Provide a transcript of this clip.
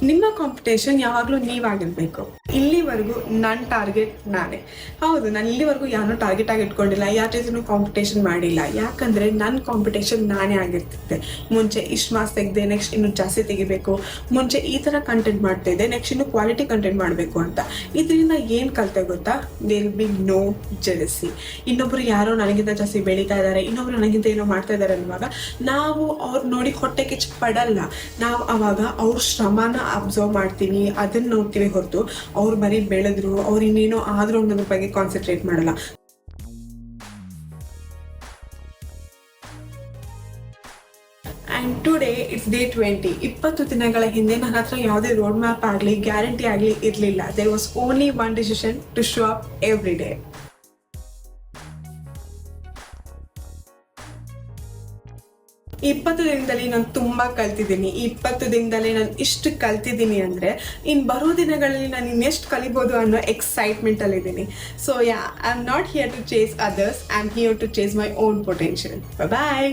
ನಿಮ್ಮ ಕಾಂಪಿಟೇಷನ್ ಯಾವಾಗಲೂ ನೀವಾಗಿರಬೇಕು. ಇಲ್ಲಿವರೆಗೂ ನನ್ನ ಟಾರ್ಗೆಟ್ ನಾನೇ. ಹೌದು, ನಾನು ಇಲ್ಲಿವರೆಗೂ ಯಾರನ್ನೂ ಟಾರ್ಗೆಟ್ ಆಗಿ ಇಟ್ಕೊಂಡಿಲ್ಲ, ಯಾರ ಜೊತೆನೂ ಕಾಂಪಿಟೇಷನ್ ಮಾಡಿಲ್ಲ. ಯಾಕಂದರೆ ನನ್ನ ಕಾಂಪಿಟೇಷನ್ ನಾನೇ ಆಗಿರ್ತಿದ್ದೆ. ಮುಂಚೆ ಇಷ್ಟು ಮಾರ್ಕ್ಸ್ ತೆಗೆದೆ, ನೆಕ್ಸ್ಟ್ ಇನ್ನೂ ಜಾಸ್ತಿ ತೆಗಿಬೇಕು, ಮುಂಚೆ ಈ ಥರ ಕಂಟೆಂಟ್ ಮಾಡ್ತಾ ಇದ್ದೆ, ನೆಕ್ಸ್ಟ್ ಇನ್ನೂ ಕ್ವಾಲಿಟಿ ಕಂಟೆಂಟ್ ಮಾಡಬೇಕು ಅಂತ. ಇದರಿಂದ ಏನು ಕಲಿತೆ ಗೊತ್ತಾ? There will be no jealousy. ಇನ್ನೊಬ್ಬರು ಯಾರೋ ನನಗಿಂತ ಜಾಸ್ತಿ ಬೆಳೀತಾ ಇದ್ದಾರೆ, ಇನ್ನೊಬ್ರು ನನಗಿಂತ ಏನೋ ಮಾಡ್ತಾ ಇದ್ದಾರೆ ಅನ್ನುವಾಗ ನಾವು ಅವ್ರು ನೋಡಿ ಹೊಟ್ಟೆ ಕಿಚ್ಚು ಪಡಲ್ಲ. ನಾವು ಅವಾಗ ಅವ್ರ ಶ್ರಮನ ಅಬ್ಸರ್ವ್ ಮಾಡ್ತೀವಿ, ಅದನ್ನ ನೋಡ್ತೀವಿ ಹೊರತು ಅವ್ರು ಬರೀ ಬೆಳೆದ್ರು, ಅವ್ರು ಇನ್ನೇನೋ ಆದ್ರೂ ಅನ್ನೋದ್ರ ಬಗ್ಗೆ ಕಾನ್ಸಂಟ್ರೇಟ್ ಮಾಡಲ್ಲ. And today it's day 20. 20 ದಿನಗಳ ಹಿಂದೆ ನನ್ನ ಹತ್ರ ಯಾವುದೇ ರೋಡ್ ಮ್ಯಾಪ್ ಆಗಲಿ ಗ್ಯಾರಂಟಿ ಆಗಲಿ ಇರಲಿಲ್ಲ. There was only one decision to show up every day. 20 ದಿನದಲ್ಲಿ ನಾನು ತುಂಬ ಕಲ್ತಿದ್ದೀನಿ. 20 ದಿನದಲ್ಲಿ ನಾನು ಇಷ್ಟು ಕಲ್ತಿದ್ದೀನಿ ಅಂದರೆ ಇನ್ನು ಬರೋ ದಿನಗಳಲ್ಲಿ ನಾನು ಇನ್ನೆಷ್ಟು ಕಲಿಬೋದು ಅನ್ನೋ ಎಕ್ಸೈಟ್ಮೆಂಟಲ್ಲಿದ್ದೀನಿ. So I am not here to chase others, I am here to chase my own potential. Bye.